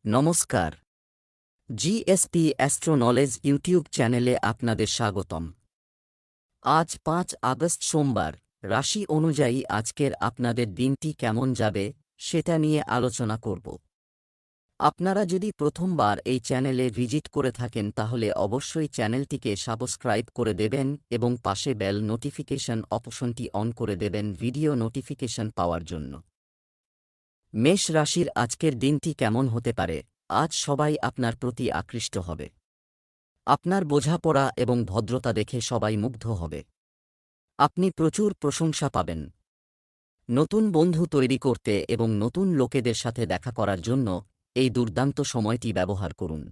নমস্কার। GSP astro knowledge YouTube চ্যানেলে আপনাদের স্বাগতম। আজ ৫ আগস্ট সোমবার। রাশি অনুযায়ী আজকের আপনাদের দিনটি কেমন যাবে সেটা নিয়ে আলোচনা করব। আপনারা যদি প্রথমবার এই চ্যানেলে ভিজিট করে থাকেন তাহলে অবশ্যই চ্যানেলটিকে সাবস্ক্রাইব করে দেবেন এবং পাশে বেল নোটিফিকেশন অপশনটি অন করে দেবেন ভিডিও নোটিফিকেশন পাওয়ার জন্য। মেষ রাশির আজকের দিনটি কেমন হতে পারে? আজ সবাই আপনার প্রতি আকৃষ্ট হবে। আপনার বোঝাপড়া এবং ভদ্রতা দেখে সবাই মুগ্ধ হবে। আপনি প্রচুর প্রশংসা পাবেন। নতুন বন্ধু তৈরি করতে এবং নতুন লোকেদের সাথে দেখা করার জন্য এই দুর্দান্ত সময়টি ব্যবহার করুন।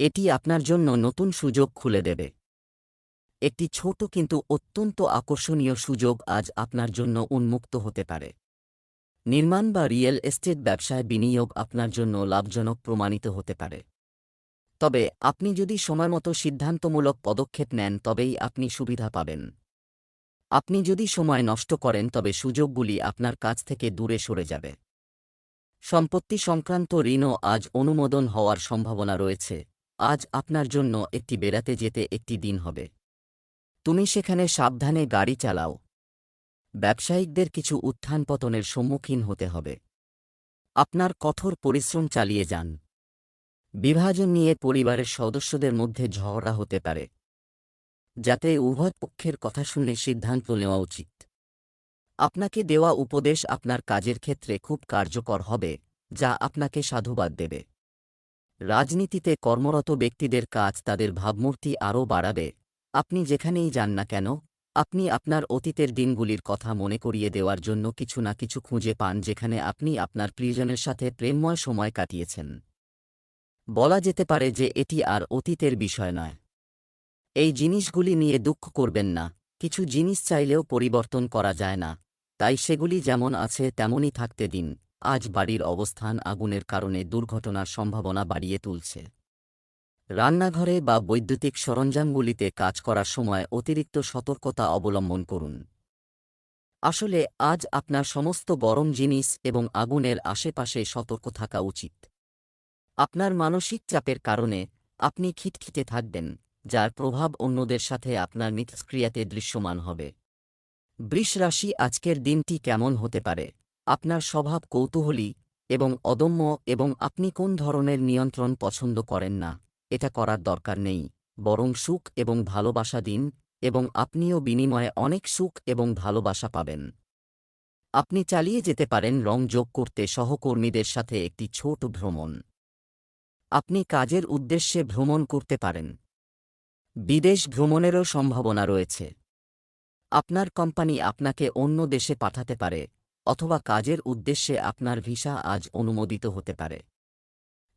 এটি আপনার জন্য নতুন সুযোগ খুলে দেবে। একটি ছোট কিন্তু অত্যন্ত আকর্ষণীয় সুযোগ আজ আপনার জন্য উন্মুক্ত হতে পারে। নির্মাণ বা রিয়েল এস্টেট ব্যবসায় বিনিয়োগ আপনার জন্য লাভজনক প্রমাণিত হতে পারে। তবে আপনি যদি সময়মতো সিদ্ধান্তমূলক পদক্ষেপ নেন তবেই আপনি সুবিধা পাবেন। আপনি যদি সময় নষ্ট করেন তবে সুযোগগুলি আপনার কাছ থেকে দূরে সরে যাবে। সম্পত্তি সংক্রান্ত ঋণও আজ অনুমোদন হওয়ার সম্ভাবনা রয়েছে। আজ আপনার জন্য একটি বেড়াতে যেতে একটি দিন হবে। তুমি সেখানে সাবধানে গাড়ি চালাও। ব্যবসায়িকদের কিছু উত্থান পতনের সম্মুখীন হতে হবে। আপনার কঠোর পরিশ্রম চালিয়ে যান। বিভাজন নিয়ে পরিবারের সদস্যদের মধ্যে ঝগড়া হতে পারে, যাতে উভয় পক্ষের কথা শুনে সিদ্ধান্ত নেওয়া উচিত। আপনাকে দেওয়া উপদেশ আপনার কাজের ক্ষেত্রে খুব কার্যকর হবে, যা আপনাকে সাধুবাদ দেবে। রাজনীতিতে কর্মরত ব্যক্তিদের কাজ তাদের ভাবমূর্তি আরও বাড়াবে। আপনি যেখানেই যান না কেন, আপনি আপনার অতীতের দিনগুলির কথা মনে করিয়ে দেওয়ার জন্য কিছু না কিছু খুঁজে পান যেখানে আপনি আপনার প্রিয়জনের সাথে প্রেমময় সময় কাটিয়েছেন। বলা যেতে পারে যে এটি আর অতীতের বিষয় নয়। এই জিনিসগুলি নিয়ে দুঃখ করবেন না। কিছু জিনিস চাইলেও পরিবর্তন করা যায় না, তাই সেগুলি যেমন আছে তেমনই থাকতে দিন। আজ বাড়ির অবস্থান আগুনের কারণে দুর্ঘটনার সম্ভাবনা বাড়িয়ে তুলছে। রান্নাঘরে বা বৈদ্যুতিক সরঞ্জামগুলিতে কাজ করার সময় অতিরিক্ত সতর্কতা অবলম্বন করুন। আসলে আজ আপনার সমস্ত গরম জিনিস এবং আগুনের আশেপাশে সতর্ক থাকা উচিত। আপনার মানসিক চাপের কারণে আপনি খিটখিটে থাকবেন, যার প্রভাব অন্যদের সাথে আপনার মিথস্ক্রিয়াতে দৃশ্যমান হবে। বৃষ রাশি আজকের দিনটি কেমন হতে পারে? আপনার স্বভাব কৌতূহলী এবং অদম্য এবং আপনি কোন ধরনের নিয়ন্ত্রণ পছন্দ করেন না, এটা করার দরকার নেই। বরং সুখ এবং ভালোবাসা দিন এবং আপনিও বিনিময়ে অনেক সুখ এবং ভালোবাসা পাবেন। আপনি চালিয়ে যেতে পারেন রং যোগ করতে সহকর্মীদের সাথে একটি ছোট ভ্রমণ। আপনি কাজের উদ্দেশ্যে ভ্রমণ করতে পারেন। বিদেশ ভ্রমণেরও সম্ভাবনা রয়েছে। আপনার কোম্পানি আপনাকে অন্য দেশে পাঠাতে পারে অথবা কাজের উদ্দেশ্যে আপনার ভিসা আজ অনুমোদিত হতে পারে।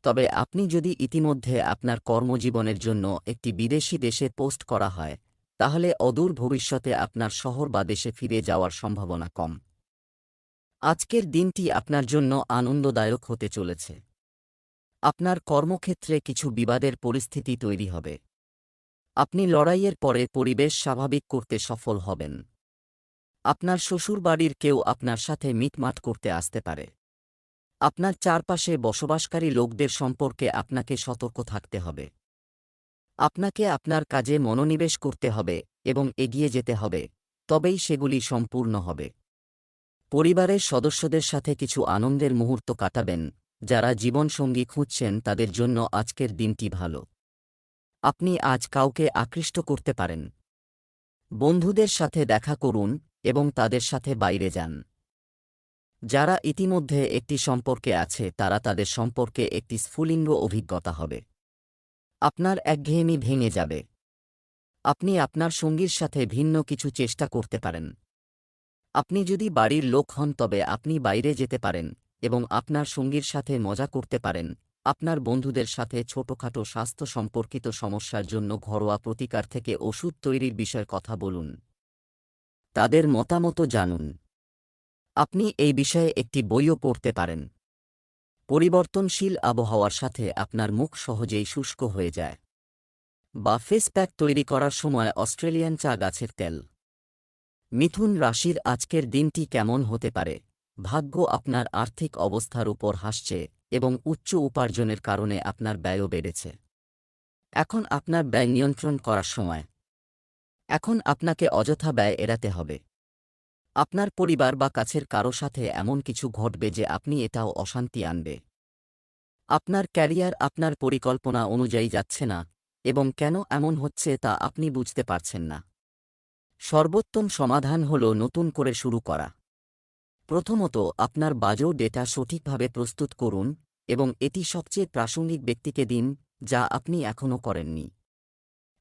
তবে আপনি যদি ইতিমধ্যে আপনার কর্মজীবনের জন্য একটি বিদেশি দেশে পোস্ট করা হয়, তাহলে অদূর ভবিষ্যতে আপনার শহর বা দেশে ফিরে যাওয়ার সম্ভাবনা কম। আজকের দিনটি আপনার জন্য আনন্দদায়ক হতে চলেছে। আপনার কর্মক্ষেত্রে কিছু বিবাদের পরিস্থিতি তৈরি হবে। আপনি লড়াইয়ের পরে পরিবেশ স্বাভাবিক করতে সফল হবেন। আপনার শ্বশুরবাড়ির কেউ আপনার সাথে মিটমাট করতে আসতে পারে। আপনার চারপাশে বসবাসকারী লোকদের সম্পর্কে আপনাকে সতর্ক থাকতে হবে। আপনাকে আপনার কাজে মনোনিবেশ করতে হবে এবং এগিয়ে যেতে হবে, তবেই সেগুলি সম্পূর্ণ হবে। পরিবারের সদস্যদের সাথে কিছু আনন্দের মুহূর্ত কাটাবেন। যারা জীবনসঙ্গী খুঁজছেন তাদের জন্য আজকের দিনটি ভালো। আপনি আজ কাউকে আকৃষ্ট করতে পারেন। বন্ধুদের সাথে দেখা করুন এবং তাদের সাথে বাইরে যান। যারা ইতিমধ্যে একটি সম্পর্কে আছে তারা তাদের সম্পর্কে একটি স্ফুলিঙ্গ অভিজ্ঞতা হবে। আপনার একঘেয়েমি ভেঙে যাবে। আপনি আপনার সঙ্গীর সাথে ভিন্ন কিছু চেষ্টা করতে পারেন। আপনি যদি বাড়ির লোক হন তবে আপনি বাইরে যেতে পারেন এবং আপনার সঙ্গীর সাথে মজা করতে পারেন। আপনার বন্ধুদের সাথে ছোটখাটো স্বাস্থ্য সম্পর্কিত সমস্যার জন্য ঘরোয়া প্রতিকার থেকে ওষুধ তৈরির বিষয়ে কথা বলুন। তাদের মতামত জানুন। আপনি এই বিষয়ে একটি বইও পড়তে পারেন। পরিবর্তনশীল আবহাওয়ার সাথে আপনার মুখ সহজেই শুষ্ক হয়ে যায়। বা ফেস প্যাক তৈরি করার সময় অস্ট্রেলিয়ান চা গাছের তেল। মিথুন রাশির আজকের দিনটি কেমন হতে পারে? ভাগ্য আপনার আর্থিক অবস্থার উপর হাসছে এবং উচ্চ উপার্জনের কারণে আপনার ব্যয়ও বেড়েছে। এখন আপনার ব্যয় নিয়ন্ত্রণ করার সময়। এখন আপনাকে অযথা ব্যয় এড়াতে হবে। আপনার পরিবার বা কাছের কারো সাথে এমন কিছু ঘটবে যে আপনি এটাও অশান্তি আনবে। আপনার ক্যারিয়ার আপনার পরিকল্পনা অনুযায়ী যাচ্ছে না, এবং কেন এমন হচ্ছে তা আপনি বুঝতে পারছেন না। সর্বোত্তম সমাধান হল নতুন করে শুরু করা। প্রথমত, আপনার বাজেট ডেটা সঠিকভাবে প্রস্তুত করুন এবং এটি সবচেয়ে প্রাসঙ্গিক ব্যক্তিকে দিন, যা আপনি এখনও করেননি।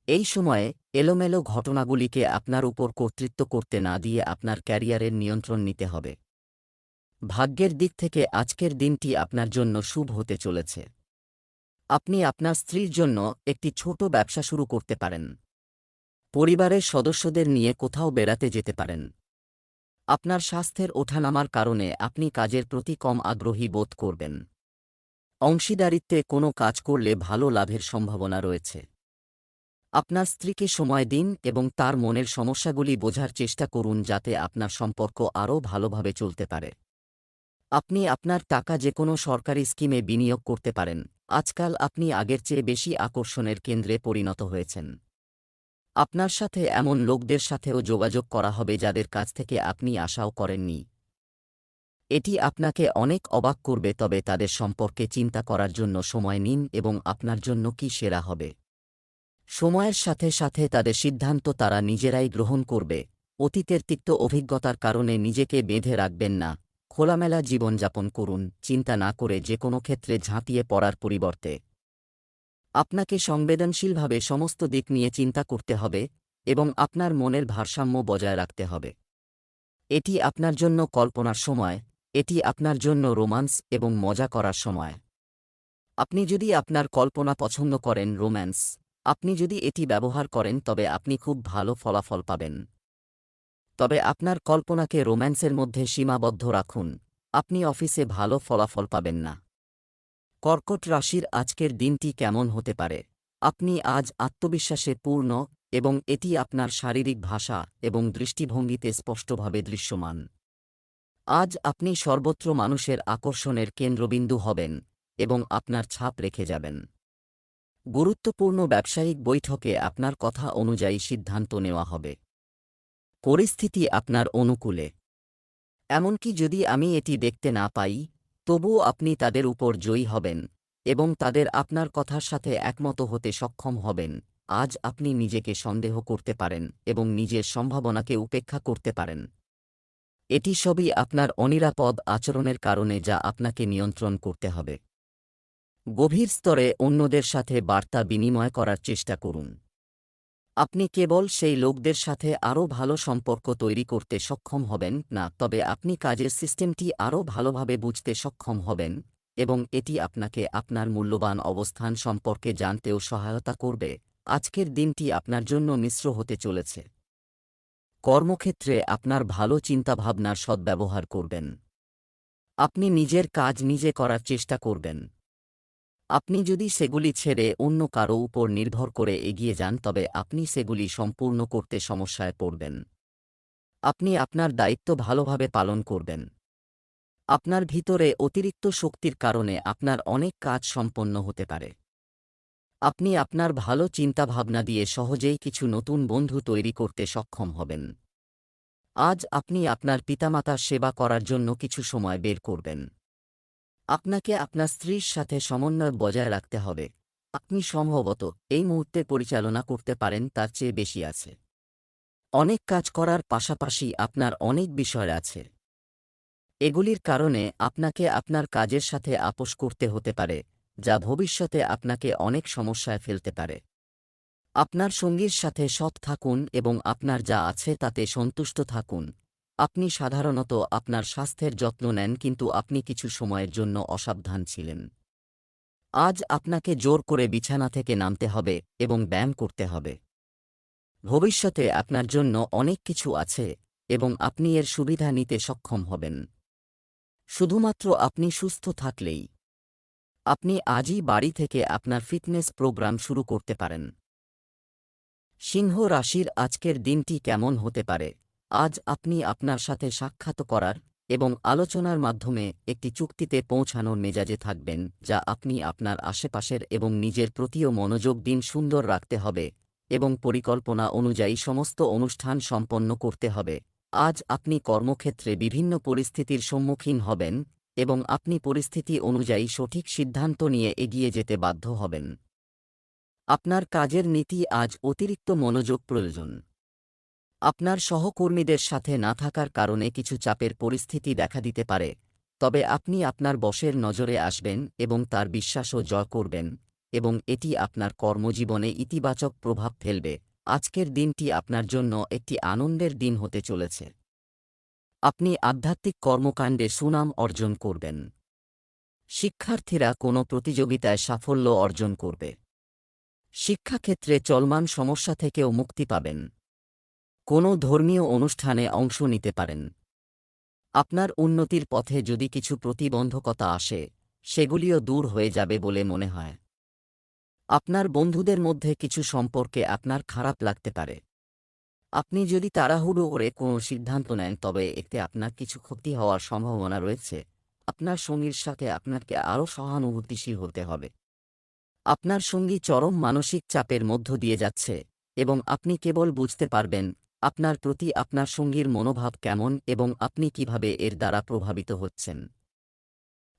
এই সময়ে এলোমেলো ঘটনাগুলিকে আপনার উপর কর্তৃত্ব করতে না দিয়ে আপনার ক্যারিয়ারের নিয়ন্ত্রণ নিতে হবে। ভাগ্যের দিক থেকে আজকের দিনটি আপনার জন্য শুভ হতে চলেছে। আপনি আপনার স্ত্রীর জন্য একটি ছোট ব্যবসা শুরু করতে পারেন। পরিবারের সদস্যদের নিয়ে কোথাও বেড়াতে যেতে পারেন। আপনার স্বাস্থ্যের ওঠানামার কারণে আপনি কাজের প্রতি কম আগ্রহী বোধ করবেন। অংশীদারিত্বে কোনো কাজ করলে ভালো লাভের সম্ভাবনা রয়েছে। আপনার স্ত্রীকে সময় দিন এবং তার মনের সমস্যাগুলি বোঝার চেষ্টা করুন যাতে আপনার সম্পর্ক আরও ভালোভাবে চলতে পারে। আপনি আপনার টাকা যেকোনো সরকারি স্কিমে বিনিয়োগ করতে পারেন। আজকাল আপনি আগের চেয়ে বেশি আকর্ষণের কেন্দ্রে পরিণত হয়েছেন। আপনার সাথে এমন লোকদের সাথেও যোগাযোগ করা হবে যাদের কাছ থেকে আপনি আশাও করেননি। এটি আপনাকে অনেক অবাক করবে, তবে তাদের সম্পর্কে চিন্তা করার জন্য সময় নিন এবং আপনার জন্য কি সেরা হবে। সময়ের সাথে সাথে তাদের সিদ্ধান্ত তারা নিজেরাই গ্রহণ করবে। অতীতের তিক্ত অভিজ্ঞতার কারণে নিজেকে বেঁধে রাখবেন না। খোলামেলা জীবনযাপন করুন, চিন্তা না করে যে কোনো ক্ষেত্রে ঝাঁপিয়ে পড়ার পরিবর্তে। আপনাকে সংবেদনশীলভাবে সমস্ত দিক নিয়ে চিন্তা করতে হবে এবং আপনার মনের ভারসাম্য বজায় রাখতে হবে। এটি আপনার জন্য কল্পনার সময়, এটি আপনার জন্য রোমান্স এবং মজা করার সময়। আপনি যদি আপনার কল্পনা পছন্দ করেন, রোম্যান্স, আপনি যদি এটি ব্যবহার করেন তবে আপনি খুব ভালো ফলাফল পাবেন। তবে আপনার কল্পনাকে রোম্যান্সের মধ্যে সীমাবদ্ধ রাখুন, আপনি অফিসে ভালো ফলাফল পাবেন না। কর্কট রাশির আজকের দিনটি কেমন হতে পারে? আপনি আজ আত্মবিশ্বাসে পূর্ণ এবং এটি আপনার শারীরিক ভাষা এবং দৃষ্টিভঙ্গিতে স্পষ্টভাবে দৃশ্যমান। আজ আপনি সর্বত্র মানুষের আকর্ষণের কেন্দ্রবিন্দু হবেন এবং আপনার ছাপ রেখে যাবেন। গুরুত্বপূর্ণ ব্যবসায়িক বৈঠকে আপনার কথা অনুযায়ী সিদ্ধান্ত নেওয়া হবে। পরিস্থিতি আপনার অনুকূলে। এমনকি যদি আমি এটি দেখতে না পাই, তবুও আপনি তাদের উপর জয়ী হবেন এবং তাদের আপনার কথার সাথে একমত হতে সক্ষম হবেন। আজ আপনি নিজেকে সন্দেহ করতে পারেন এবং নিজের সম্ভাবনাকে উপেক্ষা করতে পারেন। এটি সবই আপনার অনিরাপদ আচরণের কারণে, যা আপনাকে নিয়ন্ত্রণ করতে হবে। গভীর স্তরে অন্যদের সাথে বার্তা বিনিময় করার চেষ্টা করুন। আপনি কেবল সেই লোকদের সাথে আরও ভালো সম্পর্ক তৈরি করতে সক্ষম হবেন না, তবে আপনি কাজের সিস্টেমটি আরও ভালোভাবে বুঝতে সক্ষম হবেন এবং এটি আপনাকে আপনার মূল্যবান অবস্থান সম্পর্কে জানতেও সহায়তা করবে। আজকের দিনটি আপনার জন্য মিশ্র হতে চলেছে। কর্মক্ষেত্রে আপনার ভালো চিন্তাভাবনার সদ্ব্যবহার করবেন। আপনি নিজের কাজ নিজে করার চেষ্টা করবেন। আপনি যদি সেগুলি ছেড়ে অন্য কারো উপর নির্ভর করে এগিয়ে যান তবে আপনি সেগুলি সম্পূর্ণ করতে সমস্যায় পড়বেন। আপনি আপনার দায়িত্ব ভালোভাবে পালন করবেন। আপনার ভিতরে অতিরিক্ত শক্তির কারণে আপনার অনেক কাজ সম্পন্ন হতে পারে। আপনি আপনার ভালো চিন্তাভাবনা দিয়ে সহজেই কিছু নতুন বন্ধু তৈরি করতে সক্ষম হবেন। আজ আপনি আপনার পিতামাতার সেবা করার জন্য কিছু সময় বের করবেন। আপনাকে আপনার স্ত্রীর সাথে সমন্বয় বজায় রাখতে হবে। আপনি সম্ভবত এই মুহূর্তে পরিচালনা করতে পারেন তার চেয়ে বেশি আছে। অনেক কাজ করার পাশাপাশি আপনার অনেক বিষয় আছে। এগুলির কারণে আপনাকে আপনার কাজের সাথে আপোস করতে হতে পারে, যা ভবিষ্যতে আপনাকে অনেক সমস্যায় ফেলতে পারে। আপনার সঙ্গীর সাথে সৎ থাকুন এবং আপনার যা আছে তাতে সন্তুষ্ট থাকুন। আপনি সাধারণত আপনার স্বাস্থ্যের যত্ন নেন, কিন্তু আপনি কিছু সময়ের জন্য অসাবধান ছিলেন। আজ আপনাকে জোর করে বিছানা থেকে নামতে হবে এবং ব্যায়াম করতে হবে। ভবিষ্যতে আপনার জন্য অনেক কিছু আছে এবং আপনি এর সুবিধা নিতে সক্ষম হবেন। শুধুমাত্র আপনি সুস্থ থাকলেই। আপনি আজই বাড়ি থেকে আপনার ফিটনেস প্রোগ্রাম শুরু করতে পারেন। সিংহ রাশির আজকের দিনটি কেমন হতে পারে? আজ আপনি আপনার সাথে সাক্ষাৎ করার এবং আলোচনার মাধ্যমে একটি চুক্তিতে পৌঁছানোর মেজাজে থাকবেন, যা আপনি আপনার আশেপাশের এবং নিজের প্রতিও মনোযোগ দিন। সুন্দর রাখতে হবে এবং পরিকল্পনা অনুযায়ী সমস্ত অনুষ্ঠান সম্পন্ন করতে হবে। আজ আপনি কর্মক্ষেত্রে বিভিন্ন পরিস্থিতির সম্মুখীন হবেন এবং আপনি পরিস্থিতি অনুযায়ী সঠিক সিদ্ধান্ত নিয়ে এগিয়ে যেতে বাধ্য হবেন। আপনার কাজের নীতি আজ অতিরিক্ত মনোযোগ প্রয়োজন। আপনার সহকর্মীদের সাথে না থাকার কারণে কিছু চাপের পরিস্থিতি দেখা দিতে পারে, তবে আপনি আপনার বসের নজরে আসবেন এবং তার বিশ্বাসও জয় করবেন, এবং এটি আপনার কর্মজীবনে ইতিবাচক প্রভাব ফেলবে। আজকের দিনটি আপনার জন্য একটি আনন্দের দিন হতে চলেছে। আপনি আধ্যাত্মিক কর্মকাণ্ডে সুনাম অর্জন করবেন। শিক্ষার্থীরা কোনো প্রতিযোগিতায় সাফল্য অর্জন করবে। শিক্ষাক্ষেত্রে চলমান সমস্যা থেকেও মুক্তি পাবেন। কোনো ধর্মীয় অনুষ্ঠানে অংশ নিতে পারেন। আপনার উন্নতির পথে যদি কিছু প্রতিবন্ধকতা আসে, সেগুলিও দূর হয়ে যাবে বলে মনে হয়। আপনার বন্ধুদের মধ্যে কিছু সম্পর্কে আপনার খারাপ লাগতে পারে। আপনি যদি তাড়াহুড়ো করে কোনো সিদ্ধান্ত নেন, তবে এতে আপনার কিছু ক্ষতি হওয়ার সম্ভাবনা রয়েছে। আপনার সঙ্গীর সাথে আপনাকে আরও সহানুভূতিশীল হতে হবে। আপনার সঙ্গী চরম মানসিক চাপের মধ্য দিয়ে যাচ্ছে, এবং আপনি কেবল বুঝতে পারবেন আপনার প্রতি আপনার সঙ্গীর মনোভাব কেমন এবং আপনি কিভাবে এর দ্বারা প্রভাবিত হচ্ছেন।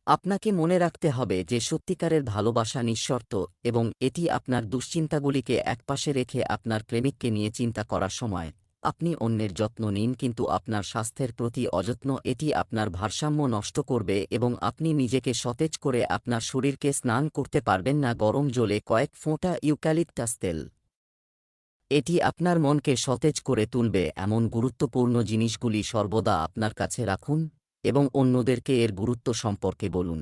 আপনাকে মনে রাখতে হবে যে সত্যিকারের ভালোবাসা নিঃশর্ত, এবং এটি আপনার দুশ্চিন্তাগুলিকে একপাশে রেখে আপনার প্রেমিককে নিয়ে চিন্তা করার সময় আপনি অন্যের যত্ন নিন, কিন্তু আপনার স্বাস্থ্যের প্রতি অযত্ন এটি আপনার ভারসাম্য নষ্ট করবে এবং আপনি নিজেকে সতেজ করে আপনার শরীরকে স্নান করতে পারবেন না। গরম জলে কয়েক ফোঁটা ইউক্যালিপটাস তেল, এটি আপনার মনকে সতেজ করে তুলবে। এমন গুরুত্বপূর্ণ জিনিসগুলি সর্বদা আপনার কাছে রাখুন এবং অন্যদেরকে এর গুরুত্ব সম্পর্কে বলুন।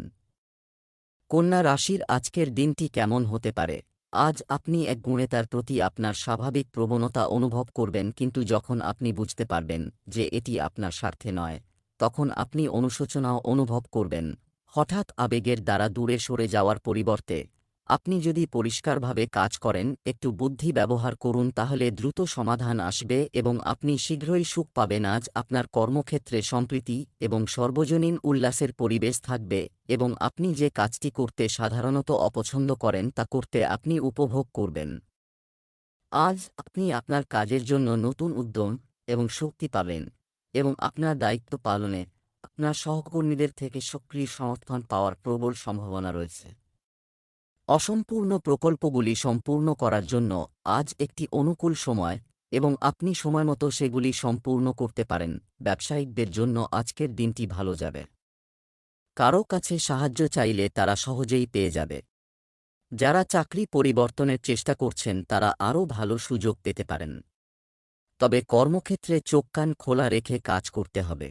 কন্যা রাশির আজকের দিনটি কেমন হতে পারে? আজ আপনি এক গুণে তার প্রতি আপনার স্বাভাবিক প্রবণতা অনুভব করবেন, কিন্তু যখন আপনি বুঝতে পারবেন যে এটি আপনার স্বার্থে নয়, তখন আপনি অনুশোচনাও অনুভব করবেন। হঠাৎ আবেগের দ্বারা দূরে সরে যাওয়ার পরিবর্তে আপনি যদি পরিষ্কারভাবে কাজ করেন, একটু বুদ্ধি ব্যবহার করুন, তাহলে দ্রুত সমাধান আসবে এবং আপনি শীঘ্রই সুখ পাবেন। আজ আপনার কর্মক্ষেত্রে সম্প্রীতি এবং সর্বজনীন উল্লাসের পরিবেশ থাকবে এবং আপনি যে কাজটি করতে সাধারণত অপছন্দ করেন তা করতে আপনি উপভোগ করবেন। আজ আপনি আপনার কাজের জন্য নতুন উদ্যম এবং শক্তি পাবেন এবং আপনার দায়িত্ব পালনে আপনার সহকর্মীদের থেকে সক্রিয় সমর্থন পাওয়ার প্রবল সম্ভাবনা রয়েছে। অসম্পূর্ণ প্রকল্পগুলি সম্পূর্ণ করার জন্য আজ একটি অনুকূল সময় এবং আপনি সময়মতো সেগুলি সম্পূর্ণ করতে পারেন। ব্যবসায়িকদের জন্য আজকের দিনটি ভালো যাবে। কারও কাছে সাহায্য চাইলে তারা সহজেই পেয়ে যাবে। যারা চাকরি পরিবর্তনের চেষ্টা করছেন তারা আরও ভালো সুযোগ পেতে পারেন। তবে কর্মক্ষেত্রে চোখ কান খোলা রেখে কাজ করতে হবে।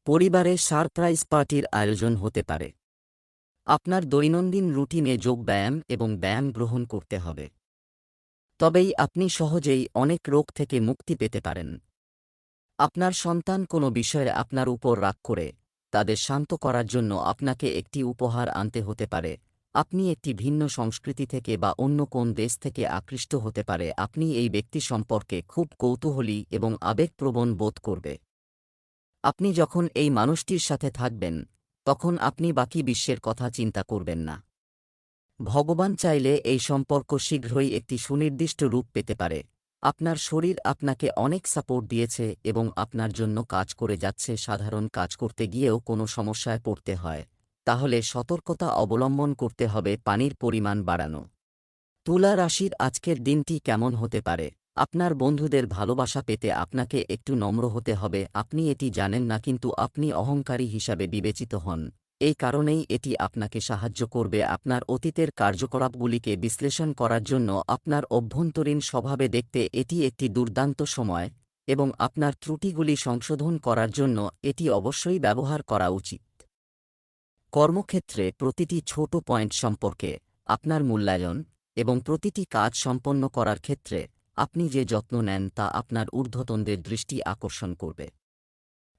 পরিবারে সারপ্রাইজ পার্টির আয়োজন হতে পারে। আপনার দৈনন্দিন রুটিনে যোগব্যায়াম এবং ব্যায়াম গ্রহণ করতে হবে। তবেই আপনি সহজেই অনেক রোগ থেকে মুক্তি পেতে পারেন। আপনার সন্তান কোনো বিষয়ে আপনার উপর রাগ করে তাদের শান্ত করার জন্য আপনাকে একটি উপহার আনতে হতে পারে। আপনি একটি ভিন্ন সংস্কৃতি থেকে বা অন্য কোন দেশ থেকে আকৃষ্ট হতে পারে। আপনি এই ব্যক্তি সম্পর্কে খুব কৌতূহলী এবং আবেগপ্রবণ বোধ করবে। আপনি যখন এই মানুষটির সাথে থাকবেন, তখন আপনি বাকি বিশ্বের কথা চিন্তা করবেন না। ভগবান চাইলে এই সম্পর্ক শীঘ্রই একটি সুনির্দিষ্ট রূপ পেতে পারে। আপনার শরীর আপনাকে অনেক সাপোর্ট দিয়েছে এবং আপনার জন্য কাজ করে যাচ্ছে। সাধারণ কাজ করতে গিয়েও কোনো সমস্যায় পড়তে হয়, তাহলে সতর্কতা অবলম্বন করতে হবে। পানির পরিমাণ বাড়ানো। তুলা রাশির আজকের দিনটি কেমন হতে পারে? আপনার বন্ধুদের ভালোবাসা পেতে আপনাকে একটু নম্র হতে হবে। আপনি এটি জানেন না, কিন্তু আপনি অহংকারী হিসাবে বিবেচিত হন। এই কারণেই এটি আপনাকে সাহায্য করবে আপনার অতীতের কার্যকলাপগুলিকে বিশ্লেষণ করার জন্য। আপনার অভ্যন্তরীণ স্বভাবে দেখতে এটি একটি দুর্দান্ত সময় এবং আপনার ত্রুটিগুলি সংশোধন করার জন্য এটি অবশ্যই ব্যবহার করা উচিত। কর্মক্ষেত্রে প্রতিটি ছোট পয়েন্ট সম্পর্কে আপনার মূল্যায়ন এবং প্রতিটি কাজ সম্পন্ন করার ক্ষেত্রে আপনি যে যত্ন নেন তা আপনার ঊর্ধ্বতনদের দৃষ্টি আকর্ষণ করবে।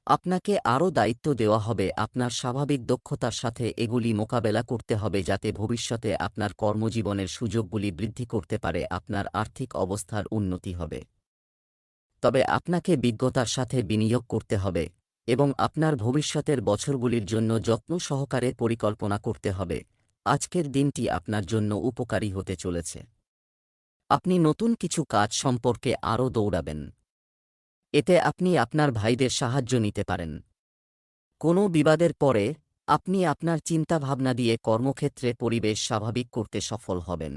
আপনাকে আরও দায়িত্ব দেওয়া হবে। আপনার স্বাভাবিক দক্ষতার সাথে এগুলি মোকাবেলা করতে হবে যাতে ভবিষ্যতে আপনার কর্মজীবনের সুযোগগুলি বৃদ্ধি করতে পারে। আপনার আর্থিক অবস্থার উন্নতি হবে, তবে আপনাকে বিজ্ঞতার সাথে বিনিয়োগ করতে হবে এবং আপনার ভবিষ্যতের বছরগুলির জন্য যত্ন সহকারে পরিকল্পনা করতে হবে। আজকের দিনটি আপনার জন্য উপকারী হতে চলেছে। আপনি নতুন কিছু কাজ সম্পর্কে আরও দৌড়াবেন। এতে আপনি আপনার ভাইদের সাহায্য নিতে পারেন। কোনো বিবাদের পরে আপনি আপনার চিন্তাভাবনা দিয়ে কর্মক্ষেত্রে পরিবেশ স্বাভাবিক করতে সফল হবেন।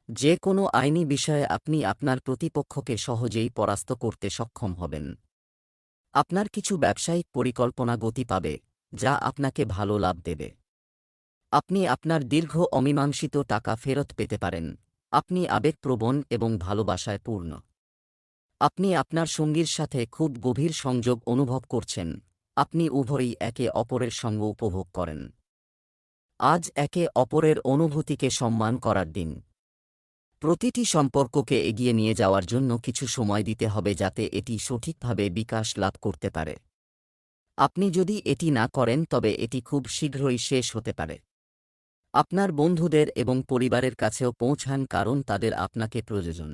যে কোনো আইনি বিষয়ে আপনি আপনার প্রতিপক্ষকে সহজেই পরাস্ত করতে সক্ষম হবেন। আপনার কিছু ব্যবসায়িক পরিকল্পনা গতি পাবে, যা আপনাকে ভালো লাভ দেবে। আপনি আপনার দীর্ঘ অমীমাংসিত টাকা ফেরত পেতে পারেন। আপনি আবেগপ্রবণ এবং ভালোবাসায় পূর্ণ। আপনি আপনার সঙ্গীর সাথে খুব গভীর সংযোগ অনুভব করছেন। আপনি উভয়ই একে অপরের সঙ্গ উপভোগ করেন। আজ একে অপরের অনুভূতিকে সম্মান করার দিন। প্রতিটি সম্পর্ককে এগিয়ে নিয়ে যাওয়ার জন্য কিছু সময় দিতে হবে যাতে এটি সঠিকভাবে বিকাশ লাভ করতে পারে। আপনি যদি এটি না করেন তবে এটি খুব শীঘ্রই শেষ হতে পারে। আপনার বন্ধুদের এবং পরিবারের কাছেও পৌঁছান কারণ তাদের আপনাকে প্রয়োজন।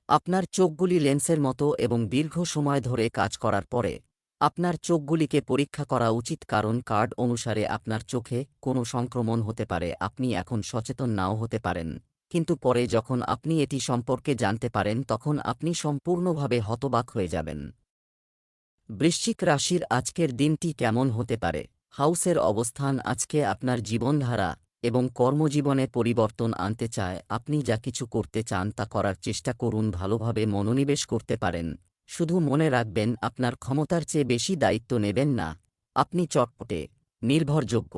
আপনার চোখগুলি লেন্সের মতো এবং দীর্ঘ সময় ধরে কাজ করার পরে আপনার চোখগুলিকে পরীক্ষা করা উচিত কারণ কার্ড অনুসারে আপনার চোখে কোনো সংক্রমণ হতে পারে। আপনি এখন সচেতন নাও হতে পারেন, কিন্তু পরে যখন আপনি এটি সম্পর্কে জানতে পারেন তখন আপনি সম্পূর্ণভাবে হতবাক হয়ে যাবেন। বৃশ্চিক রাশির আজকের দিনটি কেমন হতে পারে? হাউসের অবস্থান আজকে আপনার জীবনধারা এবং কর্মজীবনে পরিবর্তন আনতে চায়। আপনি যা কিছু করতে চান তা করার চেষ্টা করুন, ভালোভাবে মনোনিবেশ করতে পারেন। শুধু মনে রাখবেন আপনার ক্ষমতার চেয়ে বেশি দায়িত্ব নেবেন না। আপনি চটপটে, নির্ভরযোগ্য,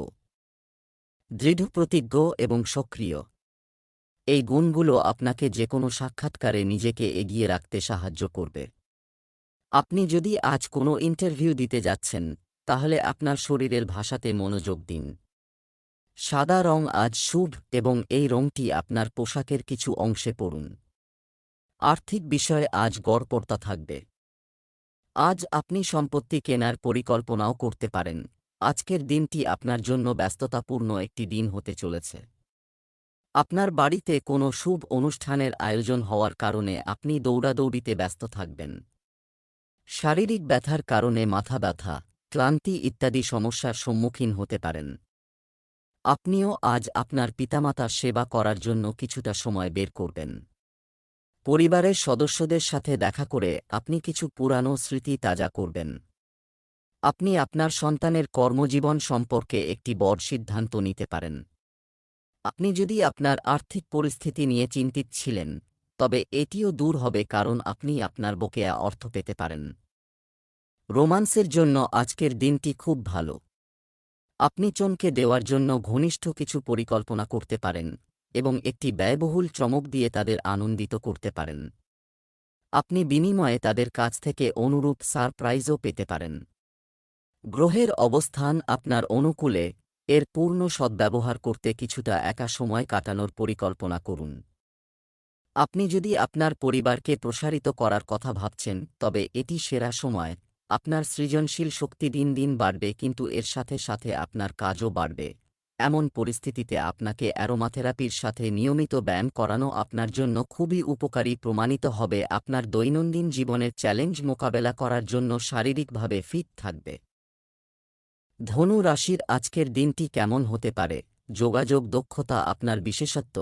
দৃঢ়প্রতিজ্ঞ এবং সক্রিয়। এই গুণগুলো আপনাকে যেকোনো সাক্ষাৎকারে নিজেকে এগিয়ে রাখতে সাহায্য করবে। আপনি যদি আজ কোনো ইন্টারভিউ দিতে যাচ্ছেন, তাহলে আপনার শরীরের ভাষাতে মনোযোগ দিন। সাদা রং আজ শুভ এবং এই রংটি আপনার পোশাকের কিছু অংশে পড়ুন। আর্থিক বিষয়ে আজ গড়পড়তা থাকবে। আজ আপনি সম্পত্তি কেনার পরিকল্পনাও করতে পারেন। আজকের দিনটি আপনার জন্য ব্যস্ততাপূর্ণ একটি দিন হতে চলেছে। আপনার বাড়িতে কোনো শুভ অনুষ্ঠানের আয়োজন হওয়ার কারণে আপনি দৌড়াদৌড়িতে ব্যস্ত থাকবেন। শারীরিক ব্যথার কারণে মাথা ব্যথা, ক্লান্তি ইত্যাদি সমস্যার সম্মুখীন হতে পারেন। আপনিও আজ আপনার পিতামাতার সেবা করার জন্য কিছুটা সময় বের করবেন। পরিবারের সদস্যদের সাথে দেখা করে আপনি কিছু পুরানো স্মৃতি তাজা করবেন। আপনি আপনার সন্তানের কর্মজীবন সম্পর্কে একটি বড় সিদ্ধান্ত নিতে পারেন। আপনি যদি আপনার আর্থিক পরিস্থিতি নিয়ে চিন্তিত ছিলেন, তবে এটিও দূর হবে কারণ আপনি আপনার বকেয়া অর্থ পেতে পারেন। রোমান্সের জন্য আজকের দিনটি খুব ভালো। আপনি চমকে দেওয়ার জন্য ঘনিষ্ঠ কিছু পরিকল্পনা করতে পারেন এবং একটি ব্যয়বহুল চমক দিয়ে তাদের আনন্দিত করতে পারেন। আপনি বিনিময়ে তাদের কাছ থেকে অনুরূপ সারপ্রাইজও পেতে পারেন। গ্রহের অবস্থান আপনার অনুকূলে, এর পূর্ণ সদ্ব্যবহার করতে কিছুটা একা সময় কাটানোর পরিকল্পনা করুন। আপনি যদি আপনার পরিবারকে প্রসারিত করার কথা ভাবছেন, তবে এটি সেরা সময়। আপনার সৃজনশীল শক্তি দিন দিন বাড়বে, কিন্তু এর সাথে সাথে আপনার কাজও বাড়বে। এমন পরিস্থিতিতে আপনাকে অ্যারোমাথেরাপির সাথে নিয়মিত ব্যায়াম করানো আপনার জন্য খুবই উপকারী প্রমাণিত হবে। আপনার দৈনন্দিন জীবনের চ্যালেঞ্জ মোকাবেলা করার জন্য শারীরিকভাবে ফিট থাকবে। ধনু রাশির আজকের দিনটি কেমন হতে পারে? যোগাযোগ দক্ষতা আপনার বিশেষত্ব।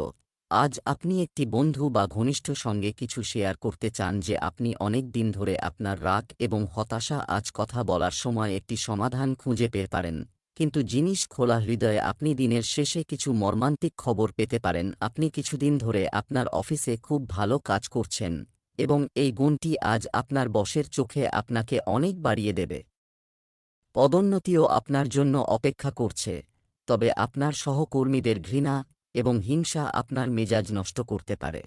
আজ আপনি একটি বন্ধু বা ঘনিষ্ঠ সঙ্গে কিছু শেয়ার করতে চান যে আপনি অনেক দিন ধরে আপনার রাগ এবং হতাশা। আজ কথা বলার সময় একটি সমাধান খুঁজে পেতে পারেন, কিন্তু জিনিস খোলা হৃদয়ে আপনি দিনের শেষে কিছু মর্মান্তিক খবর পেতে পারেন। আপনি কিছুদিন ধরে আপনার অফিসে খুব ভালো কাজ করছেন এবং এই গুণটি আজ আপনার বসের চোখে আপনাকে অনেক বাড়িয়ে দেবে। পদোন্নতিও আপনার জন্য অপেক্ষা করছে, তবে আপনার সহকর্মীদের ঘৃণা এবং হিংসা আপনার মেজাজ নষ্ট করতে পারে।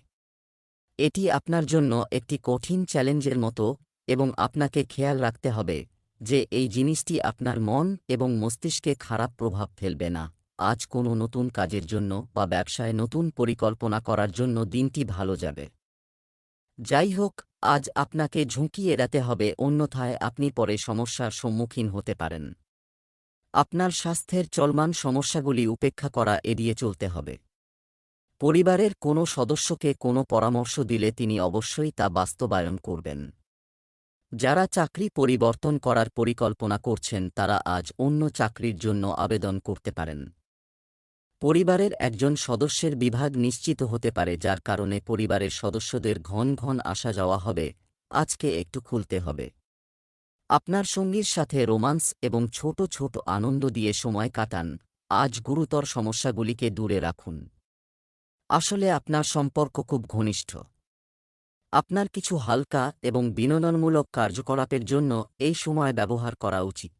এটি আপনার জন্য একটি কঠিন চ্যালেঞ্জের মতো এবং আপনাকে খেয়াল রাখতে হবে যে এই জিনিসটি আপনার মন এবং মস্তিষ্কে খারাপ প্রভাব ফেলবে না। আজ কোনো নতুন কাজের জন্য বা ব্যবসায় নতুন পরিকল্পনা করার জন্য দিনটি ভালো যাবে। যাই হোক, আজ আপনাকে ঝুঁকি এড়াতে হবে, অন্যথায় আপনি পরে সমস্যার সম্মুখীন হতে পারেন। আপনার স্বাস্থ্যের চলমান সমস্যাগুলি উপেক্ষা করা এড়িয়ে চলতে হবে। পরিবারের কোনো সদস্যকে কোনো পরামর্শ দিলে তিনি অবশ্যই তা বাস্তবায়ন করবেন। যারা চাকরি পরিবর্তন করার পরিকল্পনা করছেন তারা আজ অন্য চাকরির জন্য আবেদন করতে পারেন। পরিবারের একজন সদস্যের বিভাগ নিশ্চিত হতে পারে, যার কারণে পরিবারের সদস্যদের ঘন ঘন আসা যাওয়া হবে। আজকে একটু খুলতে হবে। আপনার সঙ্গীর সাথে রোমান্স এবং ছোট ছোট আনন্দ দিয়ে সময় কাটান। আজ গুরুতর সমস্যাগুলিকে দূরে রাখুন। আসলে আপনার সম্পর্ক খুব ঘনিষ্ঠ। আপনার কিছু হালকা এবং বিনোদনমূলক কার্যকলাপের জন্য এই সময় ব্যবহার করা উচিত।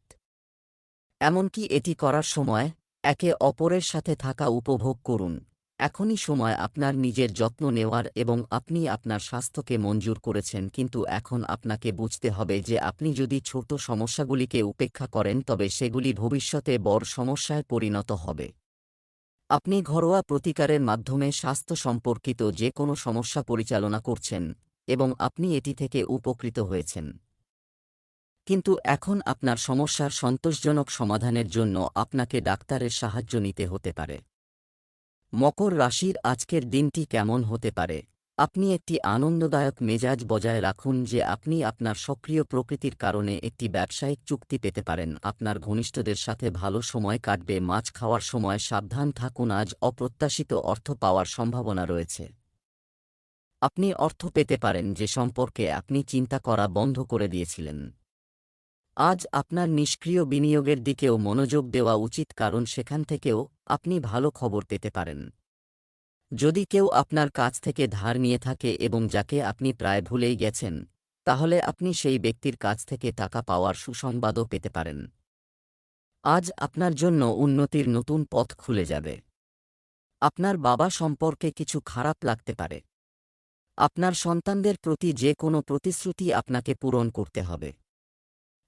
এমনকি এটি করার সময় একে অপরের সাথে থাকা উপভোগ করুন। এখনই সময় আপনার নিজের যত্ন নেওয়ার এবং আপনি আপনার স্বাস্থ্যকে মঞ্জুর করেছেন, কিন্তু এখন আপনাকে বুঝতে হবে যে আপনি যদি ছোট সমস্যাগুলিকে উপেক্ষা করেন তবে সেগুলি ভবিষ্যতে বড় সমস্যায় পরিণত হবে। আপনি ঘরোয়া প্রতিকারের মাধ্যমে স্বাস্থ্য সম্পর্কিত যে কোনো সমস্যা পরিচালনা করছেন এবং আপনি এটি থেকে উপকৃত হয়েছেন। কিন্তু এখন আপনার সমস্যার সন্তোষজনক সমাধানের জন্য আপনাকে ডাক্তারের সাহায্য নিতে হতে পারে। মকর রাশির আজকের দিনটি কেমন হতে পারে? আপনি একটি আনন্দদায়ক মেজাজ বজায় রাখুন যে আপনি আপনার সক্রিয় প্রকৃতির কারণে একটি ব্যবসায়িক চুক্তি পেতে পারেন। আপনার ঘনিষ্ঠদের সাথে ভালো সময় কাটবে। মাছ খাওয়ার সময় সাবধান থাকুন। আজ অপ্রত্যাশিত অর্থ পাওয়ার সম্ভাবনা রয়েছে। আপনি অর্থ পেতে পারেন যে সম্পর্কে আপনি চিন্তা করা বন্ধ করে দিয়েছিলেন। আজ আপনার নিষ্ক্রিয় বিনিয়োগের দিকেও মনোযোগ দেওয়া উচিত, কারণ সেখান থেকেও আপনি ভালো খবর পেতে পারেন। যদি কেউ আপনার কাছ থেকে ধার নিয়ে থাকে এবং যাকে আপনি প্রায় ভুলেই গেছেন, তাহলে আপনি সেই ব্যক্তির কাছ থেকে টাকা পাওয়ার সুসংবাদও পেতে পারেন। আজ আপনার জন্য উন্নতির নতুন পথ খুলে যাবে। আপনার বাবা সম্পর্কে কিছু খারাপ লাগতে পারে। আপনার সন্তানদের প্রতি যে কোনো প্রতিশ্রুতি আপনাকে পূরণ করতে হবে।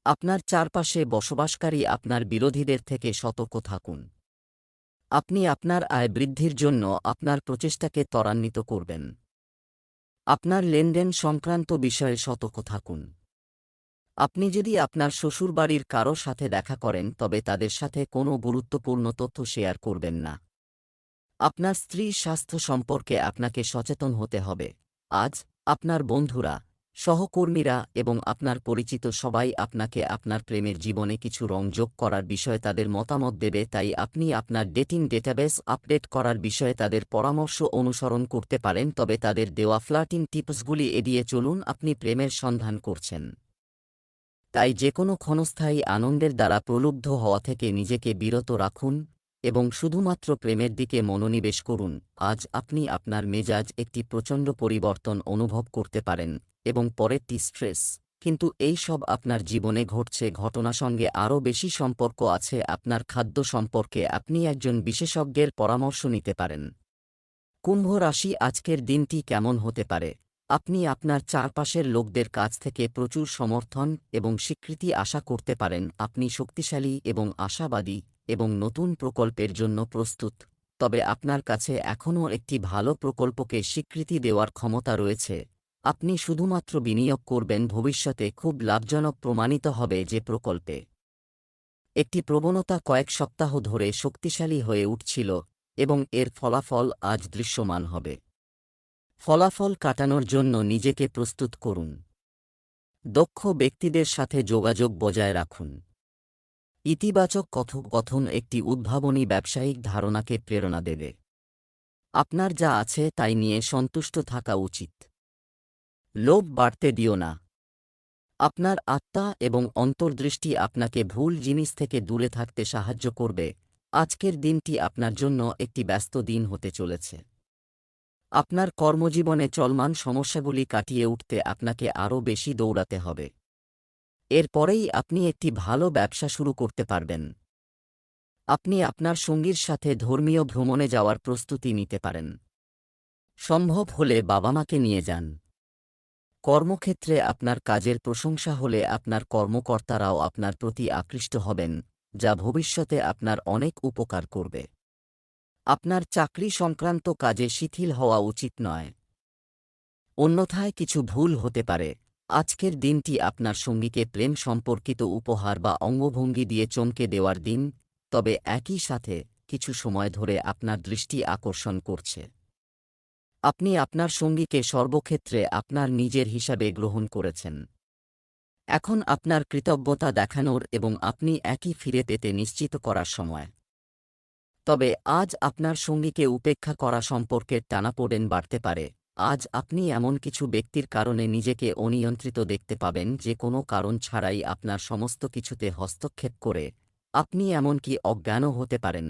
আপনার চারপাশে বসবাসকারী আপনার বিরোধীদের থেকে সতর্ক থাকুন। আপনি আপনার আয় বৃদ্ধির জন্য আপনার প্রচেষ্টাকে ত্বরান্বিত করবেন। আপনার লেনদেন সংক্রান্ত বিষয়ে সতর্ক থাকুন। আপনি যদি আপনার শ্বশুরবাড়ির কারো সাথে দেখা করেন তবে তাদের সাথে কোনো গুরুত্বপূর্ণ তথ্য শেয়ার করবেন না। আপনার স্ত্রীর স্বাস্থ্য সম্পর্কে আপনাকে সচেতন হতে হবে। আজ আপনার বন্ধুরা, সহকর্মীরা এবং আপনার পরিচিত সবাই আপনাকে আপনার প্রেমের জীবনে কিছু রং যোগ করার বিষয়ে তাদের মতামত দেবে, তাই আপনি আপনার ডেটিং ডেটাবেস আপডেট করার বিষয়ে তাদের পরামর্শ অনুসরণ করতে পারেন, তবে তাদের দেওয়া ফ্লার্টিং টিপসগুলি এড়িয়ে চলুন। আপনি প্রেমের সন্ধান করছেন, তাই যেকোনো ক্ষণস্থায়ী আনন্দের দ্বারা প্রলুব্ধ হওয়া থেকে নিজেকে বিরত রাখুন এবং শুধুমাত্র প্রেমের দিকে মনোনিবেশ করুন। আজ আপনি আপনার মেজাজ একটি প্রচণ্ড পরিবর্তন অনুভব করতে পারেন এবং পরেরটি স্ট্রেস, কিন্তু এই সব আপনার জীবনে ঘটছে ঘটনা সঙ্গে আরও বেশি সম্পর্ক আছে আপনার খাদ্য সম্পর্কে। আপনি একজন বিশেষজ্ঞের পরামর্শ নিতে পারেন। কুম্ভ রাশি আজকের দিনটি কেমন হতে পারে? আপনি আপনার চারপাশের লোকদের কাছ থেকে প্রচুর সমর্থন এবং স্বীকৃতি আশা করতে পারেন। আপনি শক্তিশালী এবং আশাবাদী এবং নতুন প্রকল্পের জন্য প্রস্তুত, তবে আপনার কাছে এখনও একটি ভালো প্রকল্পকে স্বীকৃতি দেওয়ার ক্ষমতা রয়েছে। আপনি শুধুমাত্র বিনিয়োগ করবেন, ভবিষ্যতে খুব লাভজনক প্রমাণিত হবে যে প্রকল্পে একটি প্রবণতা কয়েক সপ্তাহ ধরে শক্তিশালী হয়ে উঠছিল এবং এর ফলাফল আজ দৃশ্যমান হবে। ফলাফল কাটানোর জন্য নিজেকে প্রস্তুত করুন। দক্ষ ব্যক্তিদের সাথে যোগাযোগ বজায় রাখুন। ইতিবাচক কথোপকথন একটি উদ্ভাবনী ব্যবসায়িক ধারণাকে প্রেরণা দেবে। আপনার যা আছে তাই নিয়ে সন্তুষ্ট থাকা উচিত। লোভ বাড়তে দিও না। আপনার আত্মা এবং অন্তর্দৃষ্টি আপনাকে ভুল জিনিস থেকে দূরে থাকতে সাহায্য করবে। আজকের দিনটি আপনার জন্য একটি ব্যস্ত দিন হতে চলেছে। আপনার কর্মজীবনে চলমান সমস্যাগুলি কাটিয়ে উঠতে আপনাকে আরও বেশি দৌড়াতে হবে। এরপরেই আপনি একটি ভালো ব্যবসা শুরু করতে পারবেন। আপনি আপনার সঙ্গীর সাথে ধর্মীয় ভ্রমণে যাওয়ার প্রস্তুতি নিতে পারেন। সম্ভব হলে বাবা মাকে নিয়ে যান। কর্মক্ষেত্রে আপনার কাজের প্রশংসা হলে আপনার কর্মকর্তারাও আপনার প্রতি আকৃষ্ট হবেন, যা ভবিষ্যতে আপনার অনেক উপকার করবে। আপনার চাকরি সংক্রান্ত কাজে শিথিল হওয়া উচিত নয়, অন্যথায় কিছু ভুল হতে পারে। আজকের দিনটি আপনার সঙ্গীকে প্রেম সম্পর্কিত উপহার বা অঙ্গভঙ্গি দিয়ে চমকে দেওয়ার দিন, তবে একই সাথে কিছু সময় ধরে আপনার দৃষ্টি আকর্ষণ করছে। আপনি আপনার সঙ্গীকে সর্বক্ষেত্রে আপনার নিজের হিসাবে গ্রহণ করেছেন। এখন আপনার কৃতজ্ঞতা দেখানোর এবং আপনি একই ফিরে পেতে নিশ্চিত করার সময়। তবে আজ আপনার সঙ্গীকে উপেক্ষা করা সম্পর্কের টানাপোড়েন বাড়তে পারে। আজ আপনি এমন কিছু ব্যক্তির কারণে নিজেকে অনিয়ন্ত্রিত দেখতে পাবেন যে কোনো কারণ ছাড়াই আপনার সমস্ত কিছুতে হস্তক্ষেপ করে আপনি এমনকি অজ্ঞানও হতে পারেন।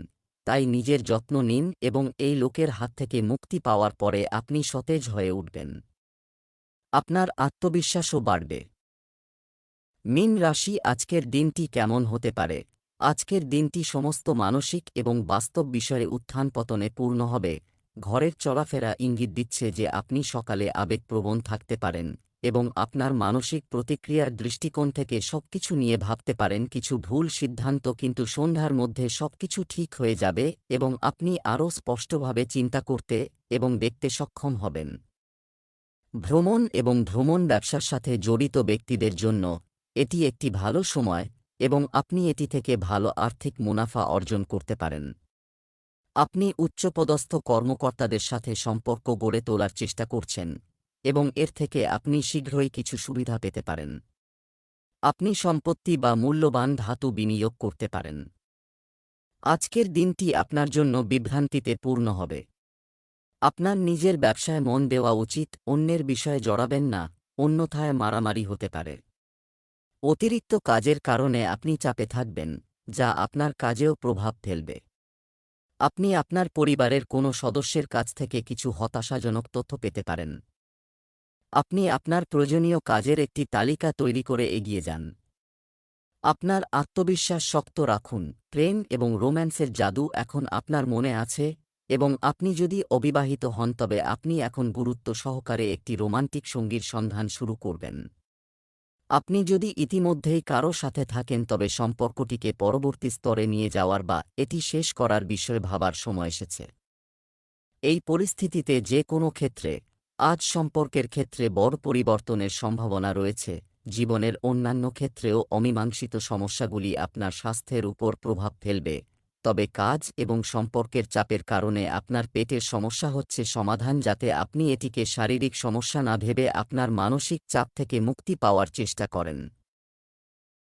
তাই নিজের যত্ন নিন এবং এই লোকের হাত থেকে মুক্তি পাওয়ার পরে আপনি সতেজ হয়ে উঠবেন। আপনার আত্মবিশ্বাসও বাড়বে। মীন রাশি, আজকের দিনটি কেমন হতে পারে? আজকের দিনটি সমস্ত মানসিক এবং বাস্তব বিষয়ে উত্থান পতনে পূর্ণ হবে। ঘরের চলাফেরা ইঙ্গিত দিচ্ছে যে আপনি সকালে আবেগপ্রবণ থাকতে পারেন এবং আপনার মানসিক প্রতিক্রিয়ার দৃষ্টিকোণ থেকে সবকিছু নিয়ে ভাবতে পারেন কিছু ভুল সিদ্ধান্ত, কিন্তু সন্ধ্যার মধ্যে সবকিছু ঠিক হয়ে যাবে এবং আপনি আরও স্পষ্টভাবে চিন্তা করতে এবং দেখতে সক্ষম হবেন। ভ্রমণ এবং ভ্রমণ ব্যবসার সাথে জড়িত ব্যক্তিদের জন্য এটি একটি ভালো সময় এবং আপনি এটি থেকে ভালো আর্থিক মুনাফা অর্জন করতে পারেন। আপনি উচ্চপদস্থ কর্মকর্তাদের সাথে সম্পর্ক গড়ে তোলার চেষ্টা করছেন এবং এর থেকে আপনি শীঘ্রই কিছু সুবিধা পেতে পারেন। আপনি সম্পত্তি বা মূল্যবান ধাতু বিনিয়োগ করতে পারেন। আজকের দিনটি আপনার জন্য বিভ্রান্তিতে পূর্ণ হবে। আপনার নিজের ব্যবসায় মন দেওয়া উচিত, অন্যের বিষয়ে জড়াবেন না, অন্যথায় মারামারি হতে পারে। অতিরিক্ত কাজের কারণে আপনি চাপে থাকবেন, যা আপনার কাজেও প্রভাব ফেলবে। আপনি আপনার পরিবারের কোনো সদস্যের কাছ থেকে কিছু হতাশাজনক তথ্য পেতে পারেন। আপনি আপনার প্রয়োজনীয় কাজের একটি তালিকা তৈরি করে এগিয়ে যান। আপনার আত্মবিশ্বাস শক্ত রাখুন। প্রেম এবং রোম্যান্সের জাদু এখন আপনার মনে আছে এবং আপনি যদি অবিবাহিত হন তবে আপনি এখন গুরুত্ব সহকারে একটি রোমান্টিক সঙ্গীর সন্ধান শুরু করবেন। আপনি যদি ইতিমধ্যেই কারো সাথে থাকেন তবে সম্পর্কটিকে পরবর্তী স্তরে নিয়ে যাওয়ার বা এটি শেষ করার বিষয়ে ভাবার সময় এসেছে। এই পরিস্থিতিতে যে কোনো ক্ষেত্রে আজ সম্পর্কের ক্ষেত্রে বড় পরিবর্তনের সম্ভাবনা রয়েছে। জীবনের অন্যান্য ক্ষেত্রেও অমীমাংসিত সমস্যাগুলি আপনার স্বাস্থ্যের উপর প্রভাব ফেলবে, তবে কাজ এবং সম্পর্কের চাপের কারণে আপনার পেটের সমস্যা হচ্ছে সমাধান, যাতে আপনি এটিকে শারীরিক সমস্যা না ভেবে আপনার মানসিক চাপ থেকে মুক্তি পাওয়ার চেষ্টা করেন।